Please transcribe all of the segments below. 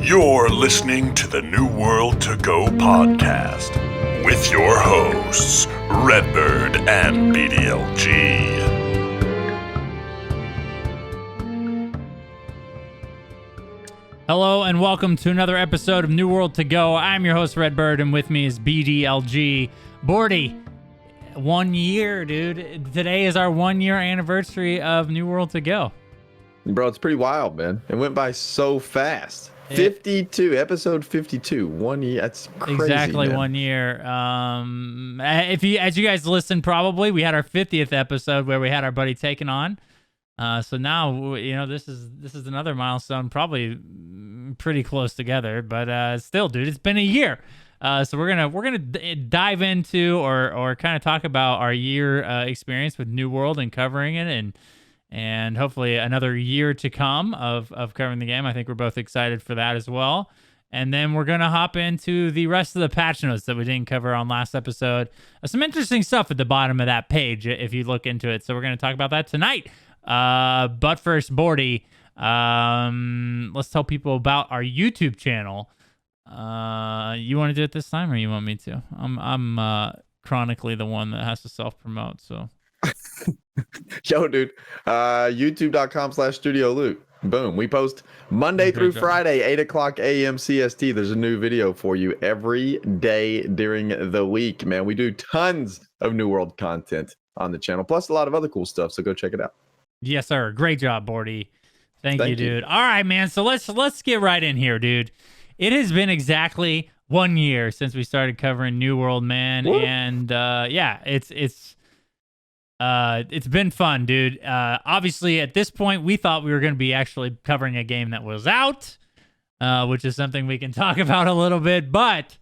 You're listening to the New World to Go podcast with your hosts, Redbyrd and BDLG. Hello and welcome to another episode of New World to Go. I'm your host, Redbyrd, and with me is BDLG. Bordy, 1 year, dude. Today is our 1 year anniversary of New World to Go. Bro, it's pretty wild, man. It went by so fast. 52, episode 52, 1 year. That's crazy. Exactly, man. 1 year. As you guys listened, probably we had our 50th episode where we had our buddy Taken on. So now this is another milestone, probably pretty close together, but still, dude, it's been a year. So we're gonna dive into or kind of talk about our year experience with New World and covering it, and hopefully another year to come of covering the game. I think we're both excited for that as well. And then we're going to hop into the rest of the patch notes that we didn't cover on last episode. Some interesting stuff at the bottom of that page if you look into it. So we're going to talk about that tonight. But first, Bordy, let's tell people about our YouTube channel. You want to do it this time or you want me to? I'm chronically the one that has to self-promote, so... Yo, dude, youtube.com/Studio Loot. Boom. We post Monday through Friday, 8 o'clock a.m. CST. There's a new video for you every day during the week, man. We do tons of New World content on the channel, plus a lot of other cool stuff, so go check it out. Yes, sir. Great job, Bordy. Thank you, dude. All right, man. So let's get right in here, dude. It has been exactly 1 year since we started covering New World, man. Woo. And it's been fun, dude. Obviously, at this point, we thought we were going to be actually covering a game that was out, which is something we can talk about a little bit. But,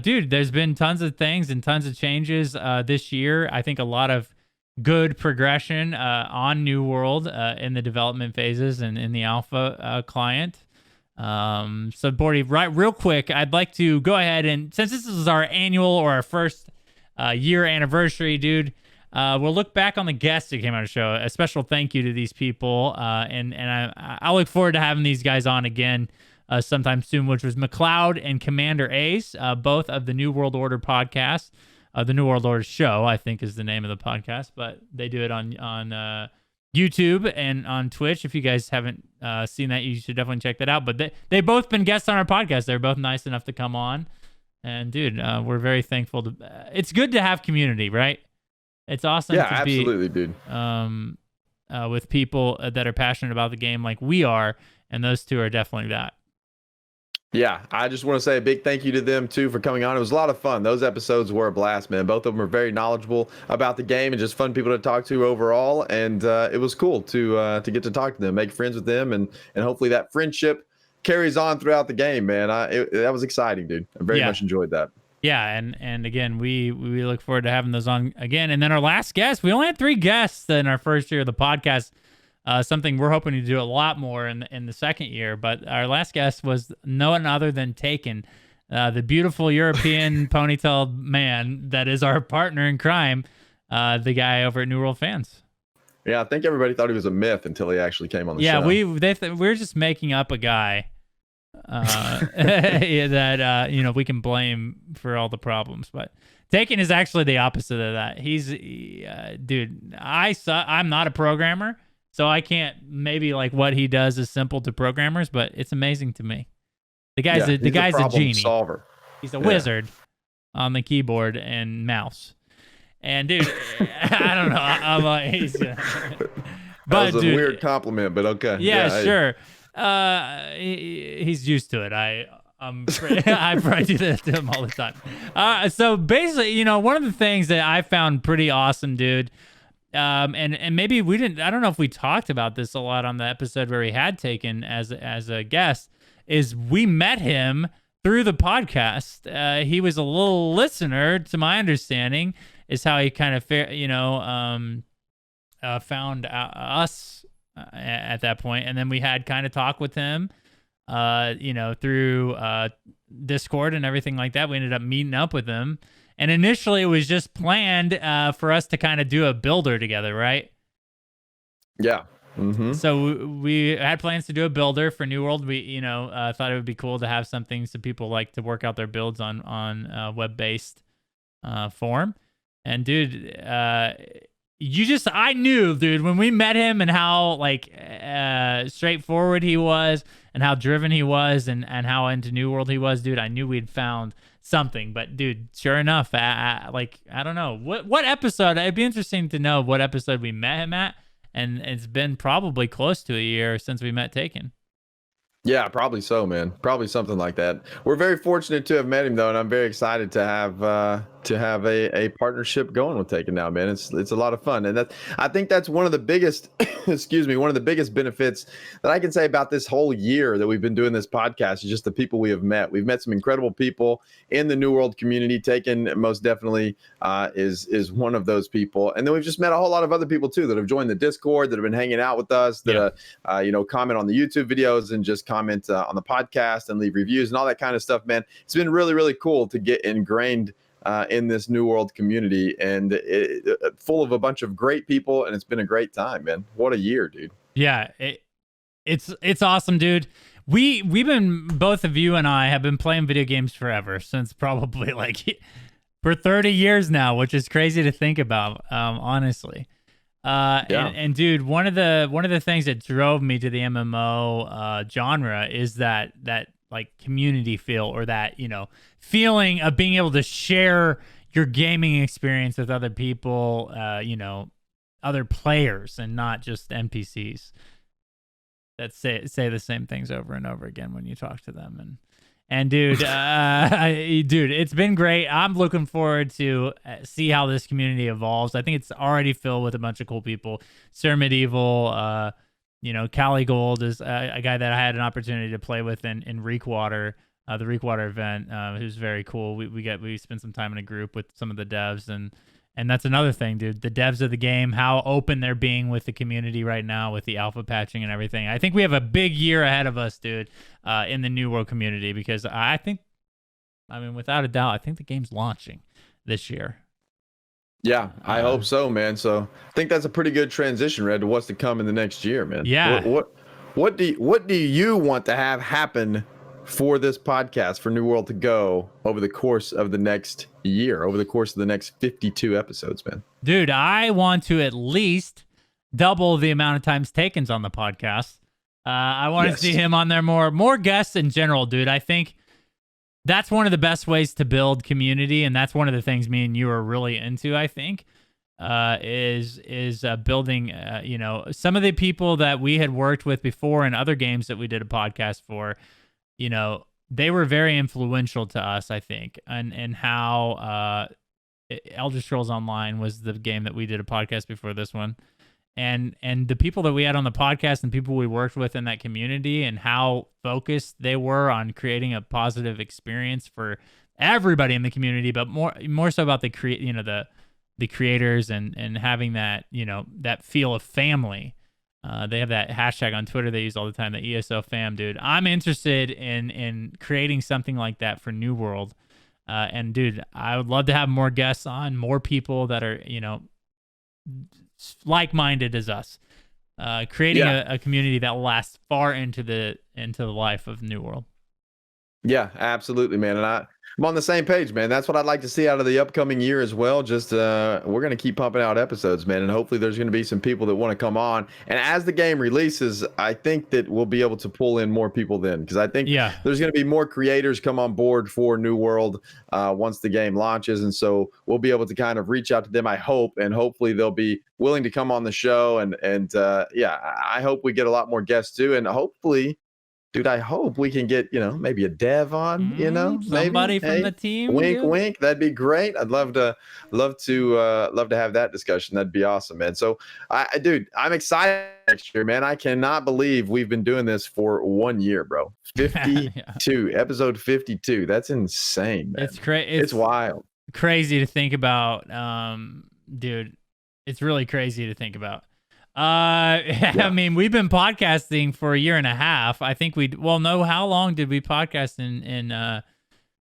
dude, there's been tons of things and tons of changes this year. I think a lot of good progression on New World in the development phases and in the alpha client. So, Bordy, real quick, I'd like to go ahead and, since this is our annual or our first year anniversary, dude, we'll look back on the guests that came on the show. A special thank you to these people, and I look forward to having these guys on again sometime soon, which was McLeod and Commander Ace, both of the New World Order podcast. The New World Order Show, I think, is the name of the podcast, but they do it on YouTube and on Twitch. If you guys haven't seen that, you should definitely check that out. But they've both been guests on our podcast. They're both nice enough to come on. And, dude, we're very thankful. It's good to have community, right? It's awesome to be absolutely, dude. With people that are passionate about the game like we are, and those two are definitely that. Yeah, I just want to say a big thank you to them, too, for coming on. It was a lot of fun. Those episodes were a blast, man. Both of them are very knowledgeable about the game and just fun people to talk to overall. And it was cool to get to talk to them, make friends with them, and hopefully that friendship carries on throughout the game, man. That was exciting, dude. I very much enjoyed that. Yeah, and again, we look forward to having those on again. And then our last guest, we only had 3 guests in our first year of the podcast. Something we're hoping to do a lot more in the second year. But our last guest was no one other than Taken, the beautiful European ponytailed man that is our partner in crime, the guy over at New World Fans. Yeah, I think everybody thought he was a myth until he actually came on the show. Yeah, we're just making up a guy that we can blame for all the problems, but Taken is actually the opposite of that. He's dude, I'm not a programmer, so I can't, maybe like what he does is simple to programmers, but it's amazing to me. The guy's a genie solver. He's a wizard on the keyboard and mouse. And dude, I don't know, I'm like, but that was a weird compliment, but okay. Yeah, sure. He's used to it. I probably do that to him all the time. So basically, one of the things that I found pretty awesome, dude, and maybe we didn't, I don't know if we talked about this a lot on the episode where he had Taken as a guest, is we met him through the podcast. He was a little listener, to my understanding, is how he kind of found us at that point. And then we had kind of talk with him through Discord and everything like that. We ended up meeting up with him, and initially it was just planned for us to kind of do a builder together, right? Yeah, So we had plans to do a builder for New World. We, thought it would be cool to have something so people like to work out their builds on web-based form. And dude, I knew, dude, when we met him and how straightforward he was and how driven he was and how into New World he was, dude, I knew we'd found something. But dude, sure enough, I don't know what episode. It'd be interesting to know what episode we met him at. And it's been probably close to a year since we met Taken. Yeah, probably so, man. Probably something like that. We're very fortunate to have met him, though, and I'm very excited to have a partnership going with Taken now, man. It's a lot of fun, and I think that's one of the biggest, one of the biggest benefits that I can say about this whole year that we've been doing this podcast is just the people we have met. We've met some incredible people in the New World community. Taken most definitely is one of those people, and then we've just met a whole lot of other people too that have joined the Discord, that have been hanging out with us, that comment on the YouTube videos and just comment on the podcast and leave reviews and all that kind of stuff, man. It's been really, really cool to get ingrained in this New World community and full of a bunch of great people, and it's been a great time, man. What a year, dude. Yeah, it's awesome, dude. We've been, both of you and I have been playing video games forever, since probably for 30 years now, which is crazy to think about, honestly. And dude, one of the things that drove me to the MMO genre is that community feel, or that feeling of being able to share your gaming experience with other people, other players, and not just NPCs that say the same things over and over again when you talk to them. And dude, dude, it's been great. I'm looking forward to see how this community evolves. I think it's already filled with a bunch of cool people. Sir Medieval, Cali Gold is a guy that I had an opportunity to play with in Reekwater, the Reekwater event, who's very cool. We spent some time in a group with some of the devs, and that's another thing, dude. The devs of the game, how open they're being with the community right now with the alpha patching and everything. I think we have a big year ahead of us, dude, in the New World community, because without a doubt, I think the game's launching this year. Yeah, I hope so, man. So I think that's a pretty good transition, Red, to what's to come in the next year, man. Yeah. What do you want to have happen for this podcast, for New World to go over the course of the next year, over the course of the next 52 episodes, man? Dude, I want to at least double the amount of times Taken's on the podcast. I want to see him on there more guests in general, dude. I think that's one of the best ways to build community, and that's one of the things me and you are really into, I think, is building, some of the people that we had worked with before in other games that we did a podcast for. They were very influential to us, I think, and how Elder Scrolls Online was the game that we did a podcast before this one. And the people that we had on the podcast and people we worked with in that community, and how focused they were on creating a positive experience for everybody in the community, but more so about the creators and having that, that feel of family. They have that hashtag on Twitter they use all the time, the ESO fam, dude. I'm interested in creating something like that for New World. And dude, I would love to have more guests on, more people that are, like-minded as us, creating a community that lasts far into the life of New World. Yeah, absolutely, man. And I'm on the same page, man. That's what I'd like to see out of the upcoming year as well. Just we're going to keep pumping out episodes, man. And hopefully there's going to be some people that want to come on. And as the game releases, I think that we'll be able to pull in more people then. Because I think there's going to be more creators come on board for New World once the game launches. And so we'll be able to kind of reach out to them, I hope. And hopefully they'll be willing to come on the show. And I hope we get a lot more guests too. And hopefully... dude, I hope we can get, maybe a dev on, somebody from the team. Wink, wink. That'd be great. I'd love to have that discussion. That'd be awesome, man. So, I'm excited next year, man. I cannot believe we've been doing this for 1 year, bro. 52, episode 52. That's insane, man. It's crazy. It's wild. Crazy to think about, dude. It's really crazy to think about. I mean, we've been podcasting for a year and a half. I think how long did we podcast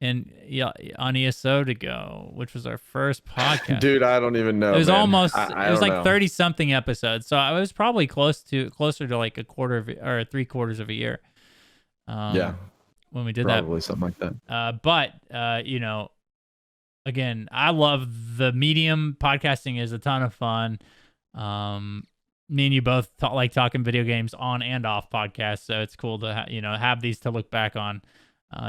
on ESO to go, which was our first podcast. Dude, I don't even know. It was man. almost. I It was don't like know. 30 something episodes, so I was probably closer to like a quarter of or 3/4 of a year. Yeah, when we did probably something like that. but again, I love the medium. Podcasting is a ton of fun. Me and you both like talking video games on and off podcasts, so it's cool to have these to look back on,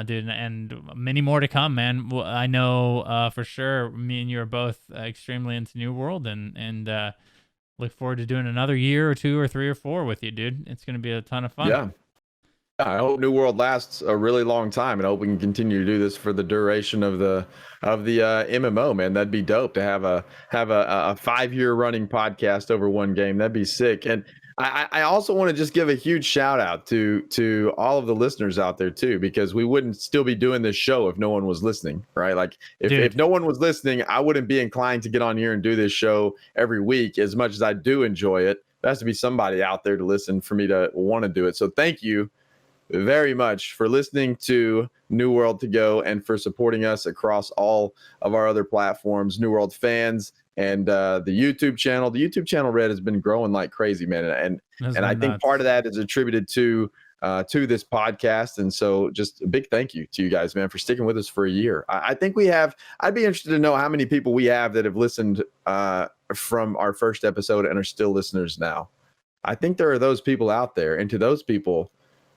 dude, and many more to come, man. I know for sure. Me and you are both extremely into New World, and look forward to doing another year or 2 or 3 or 4 with you, dude. It's gonna be a ton of fun. Yeah. I hope New World lasts a really long time, and I hope we can continue to do this for the duration of the MMO. Man, that'd be dope to have a 5-year running podcast over one game. That'd be sick. And I also want to just give a huge shout out to all of the listeners out there too, because we wouldn't still be doing this show if no one was listening, right? Like if no one was listening, I wouldn't be inclined to get on here and do this show every week. As much as I do enjoy it, there has to be somebody out there to listen for me to want to do it. So thank you very much for listening to New World to Go and for supporting us across all of our other platforms, New World fans, and the YouTube channel. The YouTube channel, Red, has been growing like crazy, man, and I think part of that is attributed to this podcast. And so just a big thank you to you guys, man, for sticking with us for a year. I think I'd be interested to know how many people we have that have listened from our first episode and are still listeners now. I think there are those people out there, and to those people,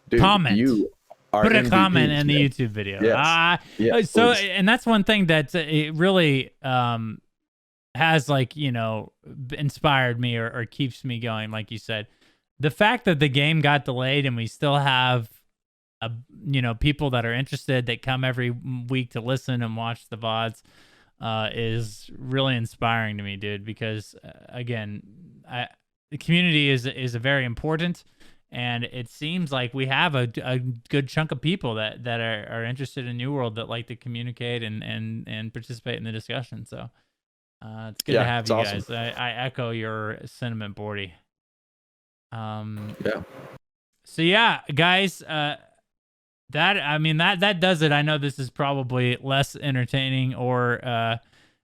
dude, comment. You are put a MVPs, comment in the man. YouTube video. Yes. So, Please. and that's one thing that it really has inspired me or keeps me going. Like you said, the fact that the game got delayed and we still have people that are interested that come every week to listen and watch the VODs is really inspiring to me, dude. Because again, the community is a very important. And it seems like we have a good chunk of people that are interested in New World, that like to communicate and participate in the discussion. So it's good to have you awesome. guys. I echo your sentiment, Bordy. Yeah. So yeah, guys, that does it. I know this is probably less entertaining or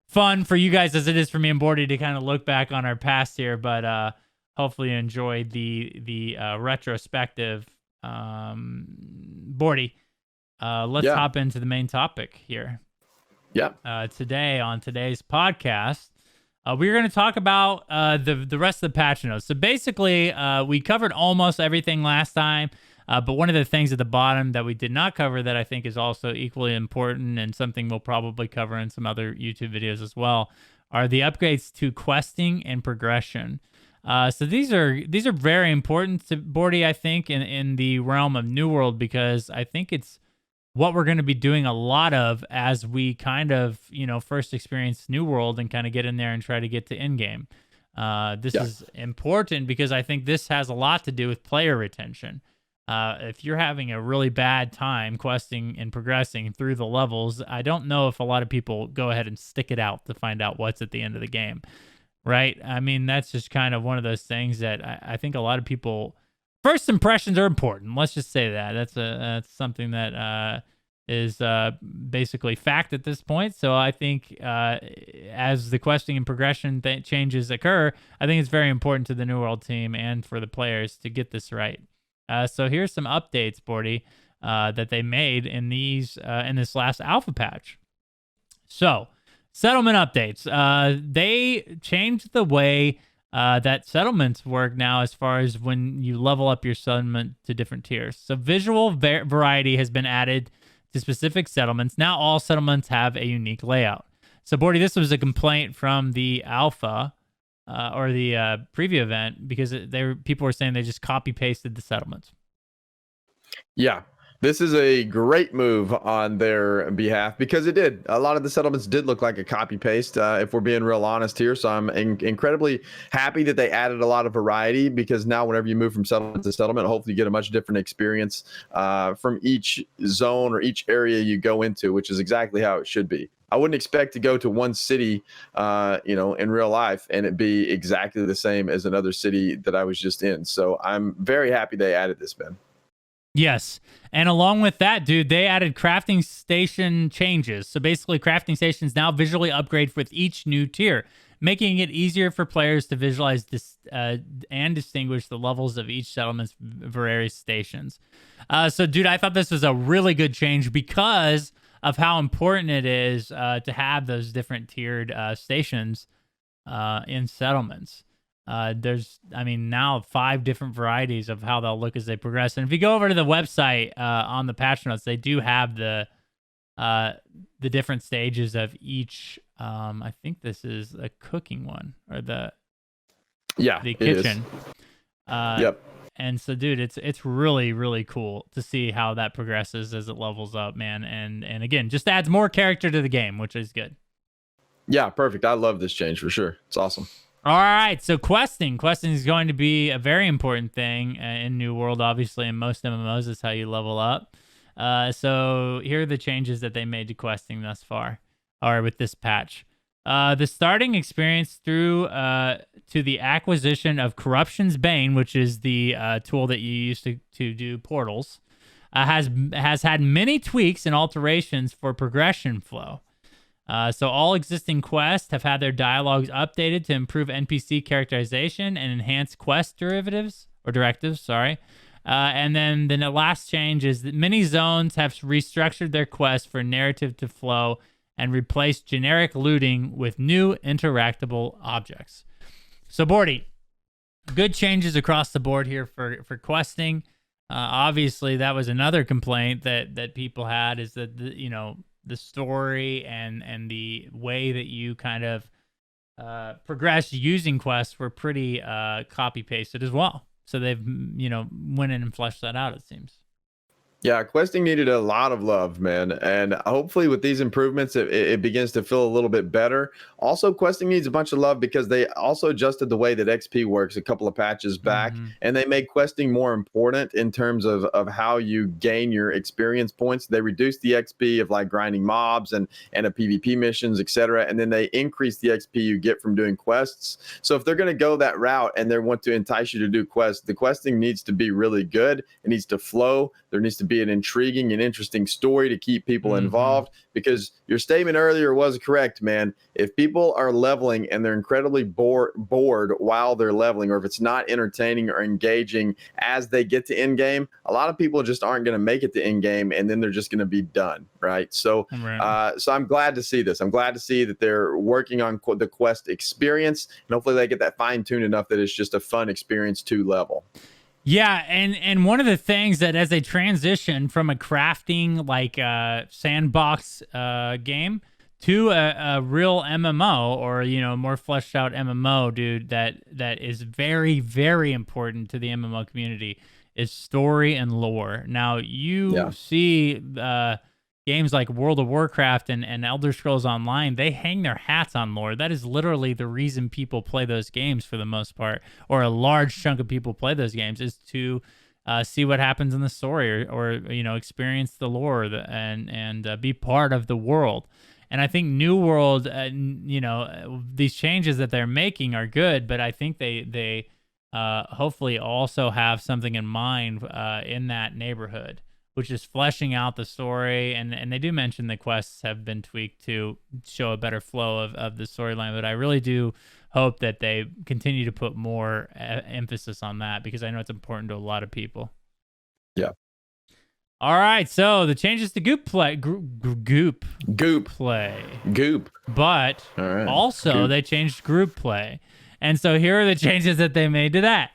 fun for you guys as it is for me and Bordy to kind of look back on our past here, but hopefully you enjoyed the retrospective. Bordy, let's hop into the main topic here. Yeah. Today on today's podcast, we're going to talk about the rest of the patch notes. So basically, we covered almost everything last time, but one of the things at the bottom that we did not cover that I think is also equally important and something we'll probably cover in some other YouTube videos as well are the upgrades to questing and progression. So these are very important to Bordy, I think, in the realm of New World, because I think it's what we're going to be doing a lot of as we kind of, first experience New World and kind of get in there and try to get to endgame. This is important because I think this has a lot to do with player retention. If you're having a really bad time questing and progressing through the levels, I don't know if a lot of people go ahead and stick it out to find out what's at the end of the game. Right? I mean, that's just kind of one of those things that I think a lot of people, first impressions are important. Let's just say that. That's something that is basically fact at this point. So I think as the questing and progression changes occur, I think it's very important to the New World team and for the players to get this right. So here's some updates, Bordy, that they made in this last alpha patch. So, settlement updates. They changed the way that settlements work now as far as when you level up your settlement to different tiers. So visual variety has been added to specific settlements. Now all settlements have a unique layout. So, Bordy, this was a complaint from the alpha or the preview event because people were saying they just copy-pasted the settlements. Yeah. This is a great move on their behalf because it did. A lot of the settlements did look like a copy paste, if we're being real honest here. So I'm incredibly happy that they added a lot of variety, because now whenever you move from settlement to settlement, hopefully you get a much different experience from each zone or each area you go into, which is exactly how it should be. I wouldn't expect to go to one city, in real life and it be exactly the same as another city that I was just in. So I'm very happy they added this, Ben. Yes. And along with that, dude, they added crafting station changes. So basically, crafting stations now visually upgrade with each new tier, making it easier for players to visualize and distinguish the levels of each settlement's various stations. So, dude, I thought this was a really good change because of how important it is to have those different tiered stations in settlements. There's, now 5 different varieties of how they'll look as they progress. And if you go over to the website on the patch notes, they do have the different stages of each. I think this is a cooking one or the kitchen. Yep. And so, dude, it's really, really cool to see how that progresses as it levels up, man. And again, just adds more character to the game, which is good. Yeah, perfect. I love this change for sure. It's awesome. All right, so questing. Questing is going to be a very important thing in New World, obviously. In most MMOs, is how you level up. So here are the changes that they made to questing thus far, or with this patch. The starting experience through to the acquisition of Corruption's Bane, which is the tool that you use to do portals, has had many tweaks and alterations for progression flow. So all existing quests have had their dialogues updated to improve NPC characterization and enhance quest directives. And then the last change is that many zones have restructured their quests for narrative to flow and replaced generic looting with new interactable objects. So, Bordy, good changes across the board here for questing. Obviously, that was another complaint that people had, is that the story and the way that you kind of progress using quests were pretty copy pasted as well. So they've went in and fleshed that out, it seems. Yeah, questing needed a lot of love, man. And hopefully with these improvements, it begins to feel a little bit better. Also, questing needs a bunch of love because they also adjusted the way that XP works a couple of patches back. And they made questing more important in terms of how you gain your experience points. They reduced the XP of like grinding mobs and a PvP missions, etc. And then they increased the XP you get from doing quests. So if they're going to go that route and they want to entice you to do quests, the questing needs to be really good. It needs to flow. There needs to be an intriguing and interesting story to keep people involved, because your statement earlier was correct, man. If people are leveling and they're incredibly bored while they're leveling, or if it's not entertaining or engaging as they get to end game, a lot of people just aren't going to make it to end game, and then they're just going to be done, right? So so I'm glad to see this. I'm glad to see that they're working on the quest experience, and hopefully they get that fine-tuned enough that it's just a fun experience to level. Yeah, and one of the things that as they transition from a crafting sandbox game to a real MMO, or more fleshed out MMO, dude, that is very, very important to the MMO community, is story and lore. Now you see games like World of Warcraft and Elder Scrolls Online, they hang their hats on lore. That is literally the reason people play those games for the most part, or a large chunk of people play those games, is to see what happens in the story, or experience the lore and be part of the world. And I think New World, these changes that they're making are good, but I think they hopefully also have something in mind in that neighborhood, which is fleshing out the story. And they do mention the quests have been tweaked to show a better flow of the storyline. But I really do hope that they continue to put more emphasis on that, because I know it's important to a lot of people. Yeah. All right, so the changes to goop play. Goop play. Goop. But also they changed group play. And so here are the changes that they made to that.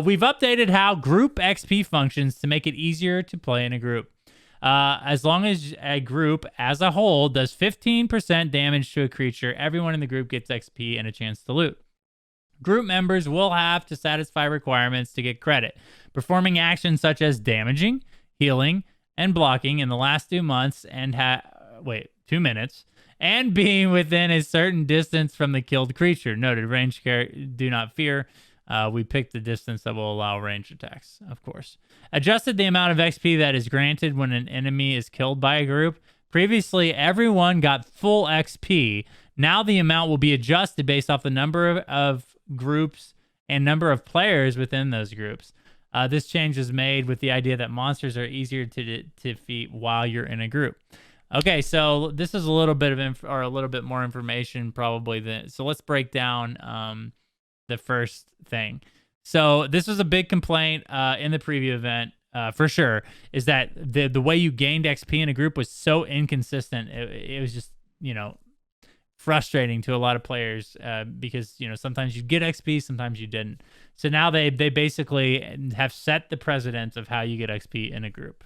We've updated how group XP functions to make it easier to play in a group. As long as a group as a whole does 15% damage to a creature, everyone in the group gets XP and a chance to loot. Group members will have to satisfy requirements to get credit, performing actions such as damaging, healing, and blocking in the last 2 months and 2 minutes, and being within a certain distance from the killed creature. Noted, range care, do not fear. We picked the distance that will allow range attacks, of course. Adjusted the amount of XP that is granted when an enemy is killed by a group. Previously, everyone got full XP. Now the amount will be adjusted based off the number of groups and number of players within those groups. This change was made with the idea that monsters are easier to defeat while you're in a group. Okay, so this is a little bit of or a little bit more information probably. So let's break down the first thing. So this was a big complaint in the preview event, for sure, is that the way you gained XP in a group was so inconsistent. It was just, frustrating to a lot of players because, sometimes you get XP, sometimes you didn't. So now they basically have set the precedent of how you get XP in a group.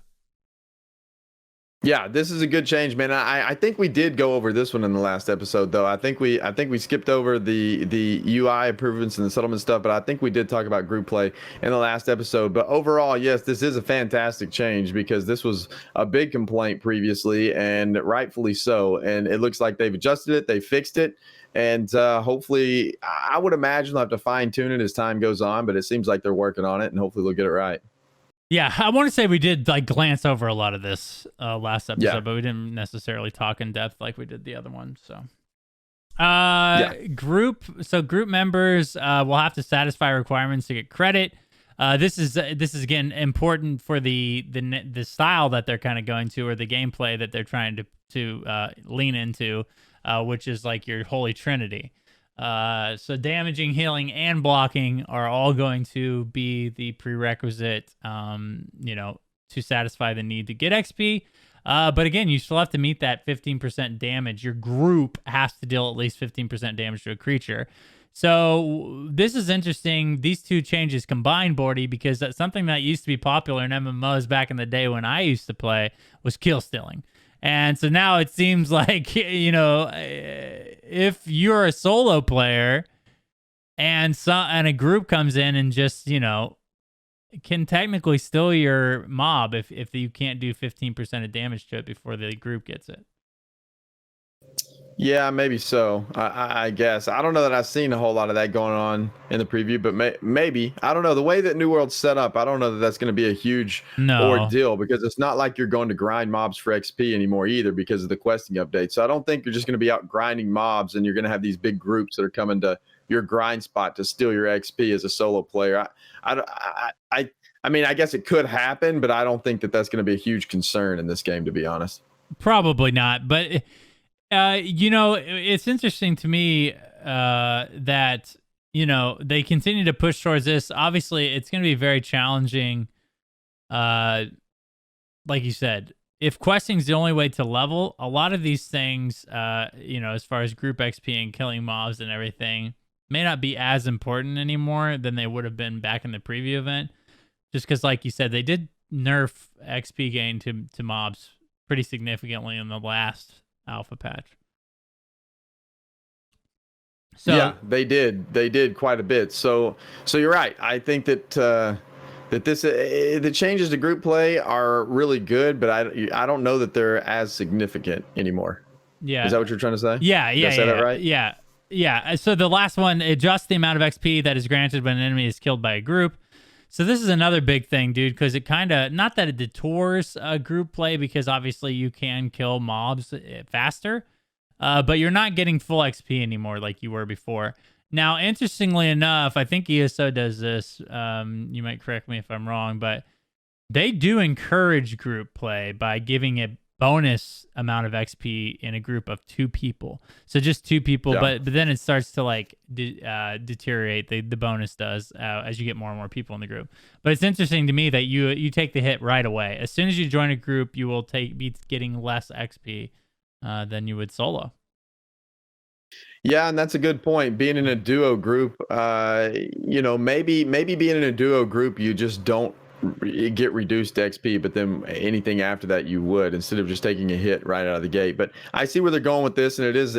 Yeah, this is a good change, man. I think we did go over this one in the last episode, though. I think we skipped over the UI improvements and the settlement stuff, but I think we did talk about group play in the last episode. But overall, yes, this is a fantastic change because this was a big complaint previously, and rightfully so. And it looks like they've adjusted it, they fixed it, and hopefully, I would imagine they'll have to fine tune it as time goes on. But it seems like they're working on it, and hopefully they'll get it right. Yeah, I want to say we did glance over a lot of this last episode, but we didn't necessarily talk in depth like we did the other one. So, group members will have to satisfy requirements to get credit. This is again important for the style that they're kind of going to, or the gameplay that they're trying to lean into, which is like your holy trinity. So damaging, healing, and blocking are all going to be the prerequisite, to satisfy the need to get XP. But again, you still have to meet that 15% damage. Your group has to deal at least 15% damage to a creature. So this is interesting. These two changes combined, Bordy, because that's something that used to be popular in MMOs back in the day when I used to play was kill stealing. And so now it seems like, if you're a solo player and a group comes in and just, can technically steal your mob if you can't do 15% of damage to it before the group gets it. Yeah, maybe so. I guess. I don't know that I've seen a whole lot of that going on in the preview, but maybe. I don't know. The way that New World's set up, I don't know that that's going to be a huge ordeal, because it's not like you're going to grind mobs for XP anymore either because of the questing update. So I don't think you're just going to be out grinding mobs and you're going to have these big groups that are coming to your grind spot to steal your XP as a solo player. I mean, I guess it could happen, but I don't think that that's going to be a huge concern in this game, to be honest. Probably not, but... it's interesting to me that, they continue to push towards this. Obviously, it's going to be very challenging. Like you said, if questing is the only way to level, a lot of these things, as far as group XP and killing mobs and everything, may not be as important anymore than they would have been back in the preview event. Just because, like you said, they did nerf XP gain to mobs pretty significantly in the last alpha patch. So yeah, they did quite a bit. So you're right. I think that the changes to group play are really good, but I don't know that they're as significant anymore. Yeah, is that what you're trying to say? Yeah. Did I say that right? Yeah. So the last one adjusts the amount of XP that is granted when an enemy is killed by a group. So this is another big thing, dude, because it kind of, not that it detours group play, because obviously you can kill mobs faster, but you're not getting full XP anymore like you were before. Now, interestingly enough, I think ESO does this. You might correct me if I'm wrong, but they do encourage group play by giving a bonus amount of XP in a group of 2 people. So just 2 people, Yeah. but then it starts to deteriorate. The bonus does as you get more and more people in the group. But it's interesting to me that you take the hit right away. As soon as you join a group, you will be getting less XP than you would solo. Yeah, and that's a good point. Being in a duo group, maybe being in a duo group, you just don't get reduced XP, but then anything after that you would, instead of just taking a hit right out of the gate. But I see where they're going with this, and it is.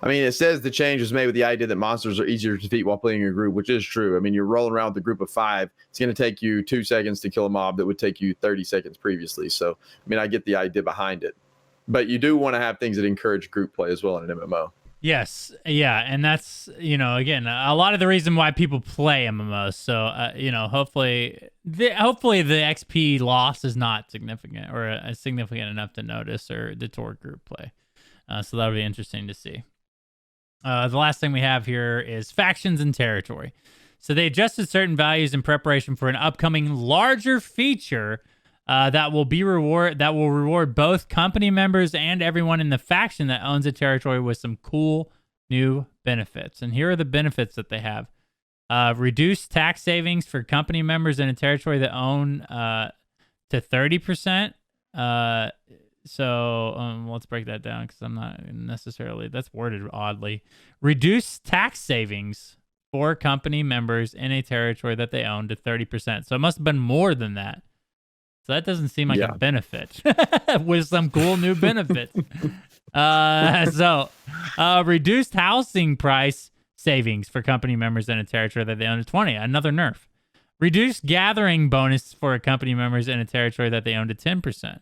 I mean, it says the change was made with the idea that monsters are easier to defeat while playing in a group, which is true. I mean, you're rolling around with a group of 5. It's going to take you 2 seconds to kill a mob that would take you 30 seconds previously. So, I mean, I get the idea behind it, but you do want to have things that encourage group play as well in an MMO. Yes. Yeah. And that's, again, a lot of the reason why people play MMOs. So, hopefully the XP loss is not significant, or significant enough to notice or detour group play. So that'll be interesting to see. The last thing we have here is factions and territory. So they adjusted certain values in preparation for an upcoming larger feature that will reward both company members and everyone in the faction that owns a territory with some cool new benefits. And here are the benefits that they have. Reduced tax savings for company members in a territory that own to 30%. So let's break that down because I'm not necessarily, that's worded oddly. Reduced tax savings for company members in a territory that they own to 30%. So it must have been more than that. So that doesn't seem like a benefit with some cool new benefits. Reduced housing price savings for company members in a territory that they own to 20. Another nerf. Reduced gathering bonus for company members in a territory that they own to 10%.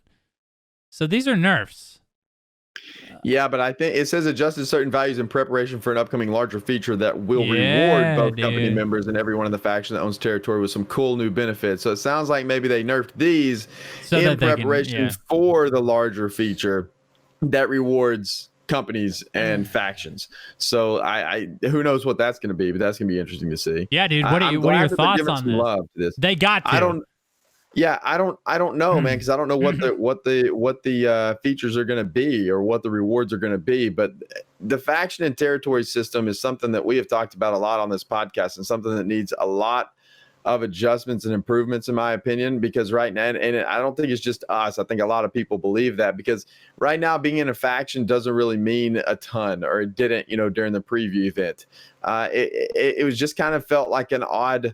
So these are nerfs. Yeah, but I think it says adjusted certain values in preparation for an upcoming larger feature that will reward both company members and everyone in the faction that owns territory with some cool new benefits. So it sounds like maybe they nerfed these in preparation for the larger feature that rewards companies and factions. So I who knows what that's going to be, but that's going to be interesting to see. Yeah, dude. What are your thoughts on this? Love to this? They got to. I don't know, man, because I don't know what the features are going to be or what the rewards are going to be. But the faction and territory system is something that we have talked about a lot on this podcast, and something that needs a lot of adjustments and improvements, in my opinion. Because right now, and I don't think it's just us. I think a lot of people believe that, because right now being in a faction doesn't really mean a ton, or it didn't, during the preview event. It was just kind of felt like an odd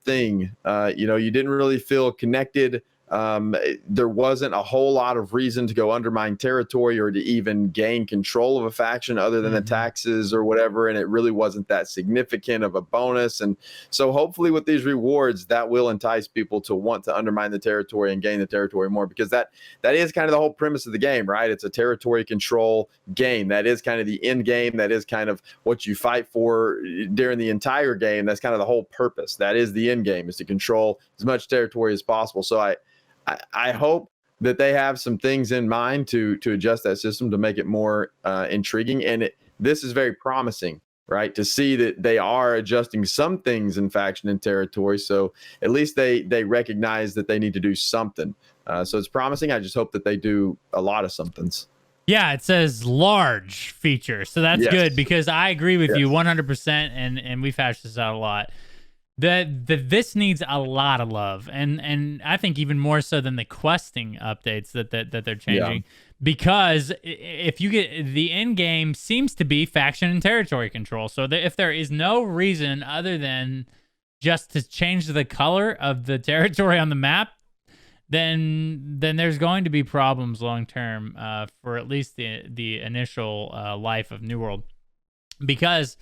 thing. You didn't really feel connected. There wasn't a whole lot of reason to go undermine territory or to even gain control of a faction other than the taxes or whatever. And it really wasn't that significant of a bonus. And so hopefully with these rewards, that will entice people to want to undermine the territory and gain the territory more, because that is kind of the whole premise of the game, right? It's a territory control game. That is kind of the end game. That is kind of what you fight for during the entire game. That's kind of the whole purpose. That is the end game, is to control as much territory as possible. So I hope that they have some things in mind to adjust that system to make it more intriguing. And this is very promising, right? To see that they are adjusting some things in faction and territory. So at least they recognize that they need to do something. So it's promising. I just hope that they do a lot of somethings. Yeah, it says large feature. So that's good, because I agree with you 100%. And we've hashed this out a lot. This needs a lot of love, and I think even more so than the questing updates that they're changing, because if you get the end game seems to be faction and territory control. So if there is no reason other than just to change the color of the territory on the map, then there's going to be problems long term for at least the initial life of New World, because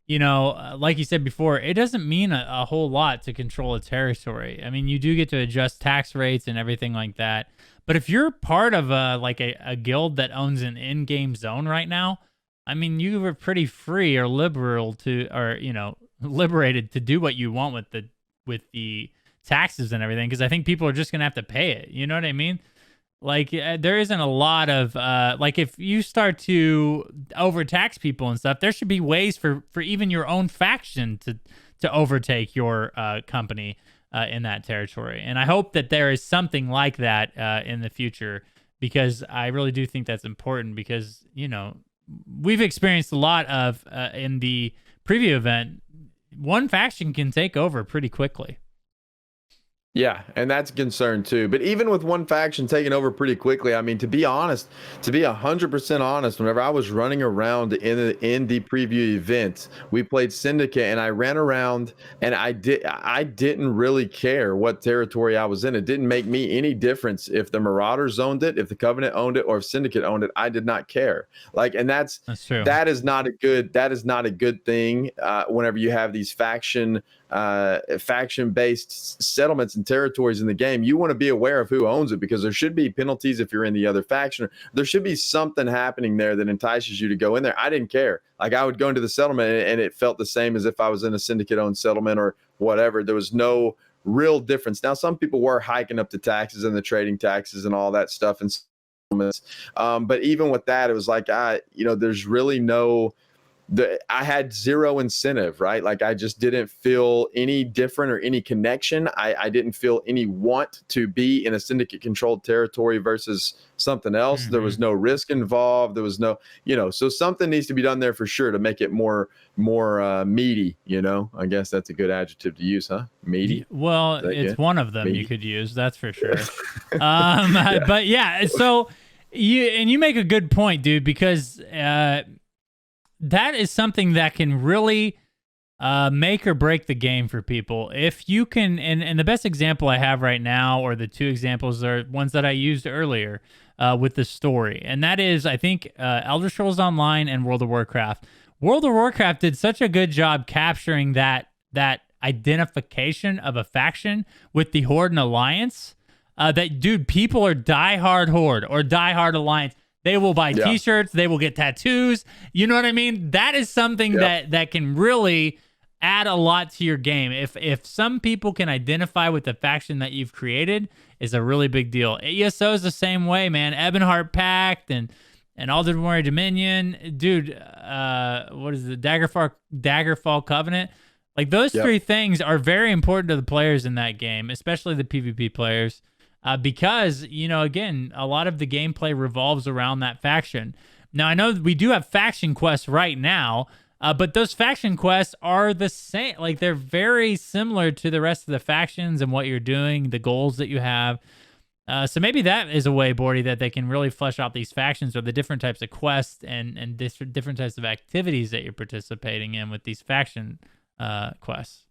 like you said before, it doesn't mean a whole lot to control a territory. I mean, you do get to adjust tax rates and everything like that. But if you're part of a guild that owns an in-game zone right now, I mean, you are pretty free or liberated to do what you want with the taxes and everything, because I think people are just going to have to pay it. You know what I mean? Like, there isn't a lot of, if you start to overtax people and stuff, there should be ways for even your own faction to overtake your company in that territory. And I hope that there is something like that in the future, because I really do think that's important, because, we've experienced a lot of, in the preview event, one faction can take over pretty quickly. Yeah, and that's a concern too. But even with one faction taking over pretty quickly, I mean, to be honest, to be 100% honest, whenever I was running around in the preview event, we played Syndicate, and I ran around, and I didn't really care what territory I was in. It didn't make me any difference if the Marauders owned it, if the Covenant owned it, or if Syndicate owned it. I did not care. And that's true. That is not a good thing whenever you have these faction-based settlements and territories in the game. You want to be aware of who owns it, because there should be penalties if you're in the other faction. There should be something happening there that entices you to go in there. I didn't care. I would go into the settlement, and it felt the same as if I was in a Syndicate-owned settlement or whatever. There was no real difference. Now, some people were hiking up the taxes and the trading taxes and all that stuff in settlements. But even with that, it was like, there's really no I had zero incentive, right? Like I just didn't feel any different or any connection. I didn't feel any want to be in a syndicate controlled territory versus something else. There was no risk involved. There was no, so something needs to be done there for sure to make it more meaty, I guess that's a good adjective to use, huh? Meaty. Well, it's good? One of them meaty. You could use, that's for sure. Yeah. But yeah, so you make a good point, dude, because that is something that can really make or break the game for people. If you can, and the best example I have right now, or the two examples, are ones that I used earlier with the story. And that is, I think, Elder Scrolls Online and World of Warcraft. World of Warcraft did such a good job capturing that identification of a faction with the Horde and Alliance that, dude, people are diehard Horde or diehard Alliance. They will buy T-shirts. They will get tattoos. You know what I mean? That is something that can really add a lot to your game. If some people can identify with the faction that you've created, is a really big deal. ESO is the same way, man. Ebonheart Pact and Aldermary Dominion. Dude, what is it? Daggerfall Covenant. Like, those three things are very important to the players in that game, especially the PvP players. Because, again, a lot of the gameplay revolves around that faction. Now, I know we do have faction quests right now, but those faction quests are the same. Like, they're very similar to the rest of the factions and what you're doing, the goals that you have. So maybe that is a way, Bordy, that they can really flesh out these factions or the different types of quests and different types of activities that you're participating in with these faction quests.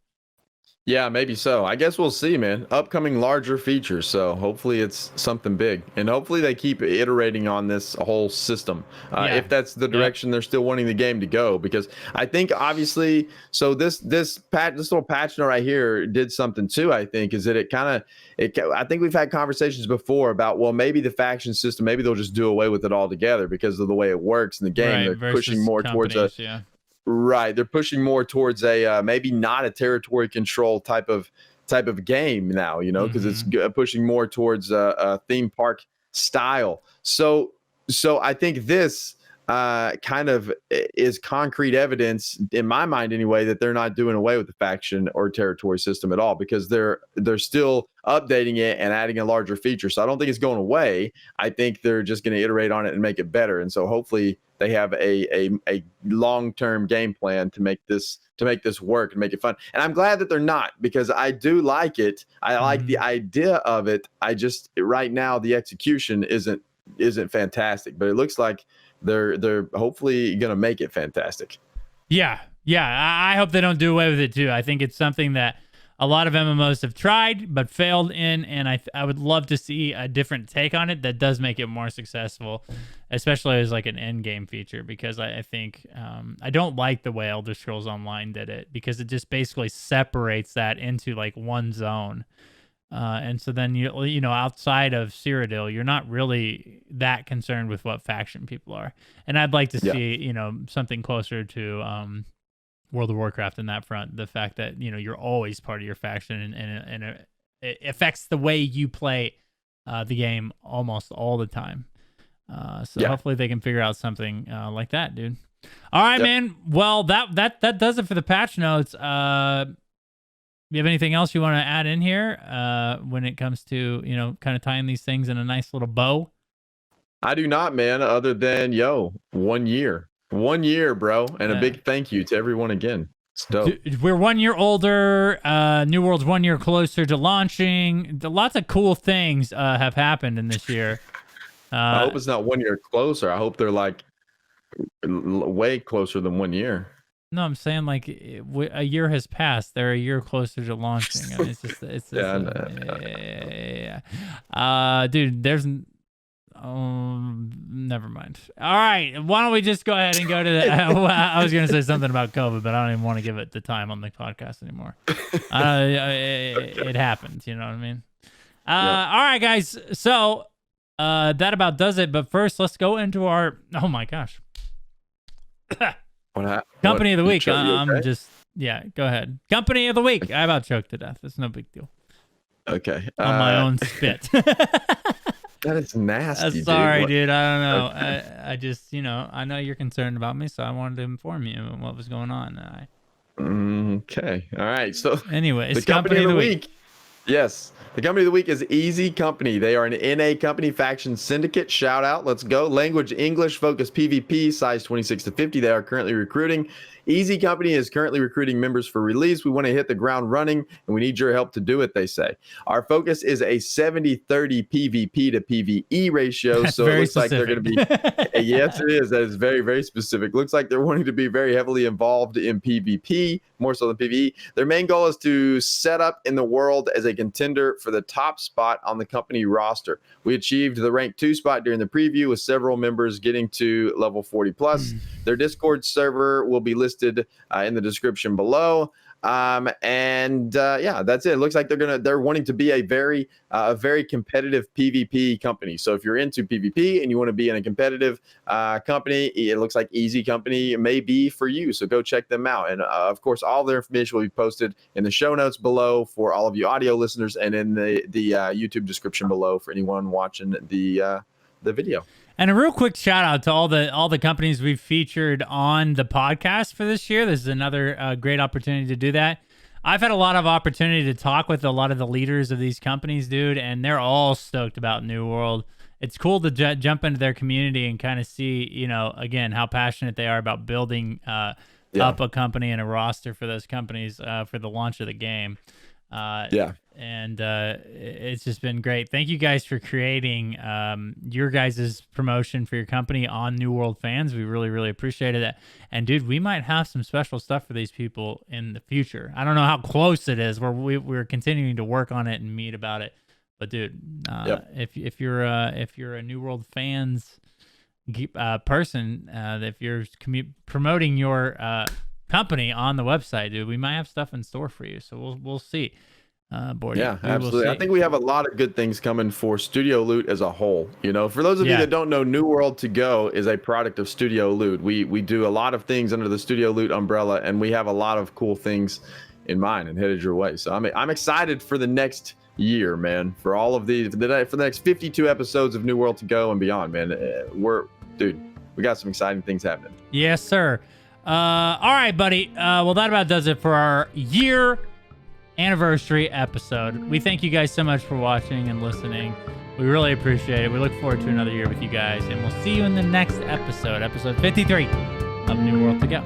Yeah, maybe so. I guess we'll see, man. Upcoming larger features. So hopefully it's something big, and hopefully they keep iterating on this whole system. If that's the direction they're still wanting the game to go, because I think obviously, so this little patch note right here did something too. I think is that I think we've had conversations before about, well, maybe the faction system, maybe they'll just do away with it altogether because of the way it works in the game. Right, they're pushing more towards Right, they're pushing more towards a maybe not a territory control type of game now, because it's pushing more towards a theme park style. So I think this kind of is concrete evidence, in my mind anyway, that they're not doing away with the faction or territory system at all, because they're still updating it and adding a larger feature. So I don't think it's going away. I think they're just going to iterate on it and make it better. And so hopefully they have a long-term game plan to make this work and make it fun. And I'm glad that they're not, because I do like it. I like the idea of it. I just, right now, the execution isn't fantastic, but it looks like they're hopefully gonna make it fantastic. Yeah. I hope they don't do away with it too. I think it's something that a lot of MMOs have tried but failed in, and I would love to see a different take on it that does make it more successful, especially as like an end game feature, because I think I don't like the way Elder Scrolls Online did it, because it just basically separates that into like one zone. And so then you know outside of Cyrodiil, you're not really that concerned with what faction people are. And I'd like to see something closer to World of Warcraft in that front. The fact that you're always part of your faction, and it affects the way you play the game almost all the time. So hopefully they can figure out something like that, dude. All right, man. Well, that does it for the patch notes. You have anything else you want to add in here when it comes to, kind of tying these things in a nice little bow? I do not, man, other than, 1 year. 1 year, bro. And a big thank you to everyone again. It's dope. We're 1 year older. New World's 1 year closer to launching. Lots of cool things have happened in this year. I hope it's not 1 year closer. I hope they're like way closer than 1 year. No, I'm saying like a year has passed. They're a year closer to launching. I mean, dude, there's never mind. All right, why don't we just go ahead and go to the I was gonna say something about COVID, but I don't even want to give it the time on the podcast anymore. It happened, you know what I mean? All right, guys, so that about does it. But first, let's go into our oh my gosh. Company of the week. I'm okay? Go ahead. Company of the week. I about choked to death. It's no big deal. Okay. On my own spit. That is nasty, Sorry, dude. dude. I don't know. I just, I know you're concerned about me, so I wanted to inform you of what was going on. Okay. All right. So Anyways, the company of the week. Yes. The company of the week is Easy Company. They are an NA company faction syndicate. Shout out. Let's go. Language English, focus PvP, size 26 to 50. They are currently recruiting. Easy Company is currently recruiting members for release. We want to hit the ground running, and we need your help to do it, they say. Our focus is a 70-30 PvP to PvE ratio. That's so it looks specific. like they're going to be, yes, it is. That is very, very specific. Looks like they're wanting to be very heavily involved in PvP, more so than PvE. Their main goal is to set up in the world as a contender for the top spot on the company roster. We achieved the rank 2 spot during the preview, with several members getting to level 40 plus. Their Discord server will be listed in the description below. Yeah, that's it. It looks like they're wanting to be a very competitive PvP company. So if you're into PvP and you want to be in a competitive company, it looks like Easy Company may be for you. So go check them out. And of course, all their information will be posted in the show notes below for all of you audio listeners, and in the YouTube description below for anyone watching the video. And a real quick shout out to all the companies we've featured on the podcast for this year. This is another great opportunity to do that. I've had a lot of opportunity to talk with a lot of the leaders of these companies, dude, and they're all stoked about New World. It's cool to jump into their community and kind of see, again, how passionate they are about building up a company and a roster for those companies for the launch of the game. And it's just been great. Thank you guys for creating your guys' promotion for your company on New World fans. We really, really appreciated that. And dude, we might have some special stuff for these people in the future. I don't know how close it is. We're continuing to work on it and meet about it. But dude, if you're a New World fans person, if you're promoting your company on the website, dude, we might have stuff in store for you. So we'll see. Bordy, yeah, absolutely. I think we have a lot of good things coming for Studio Loot as a whole. For those of you that don't know, New World To Go is a product of Studio Loot. We do a lot of things under the Studio Loot umbrella, and we have a lot of cool things in mind and headed your way. So I'm excited for the next year, man. For all of for the next 52 episodes of New World To Go and beyond, man. We got some exciting things happening. Yes, sir. All right, buddy. Well, that about does it for our year anniversary episode. We thank you guys so much for watching and listening. We really appreciate it. We look forward to another year with you guys, and we'll see you in the next episode 53 of New World To Go.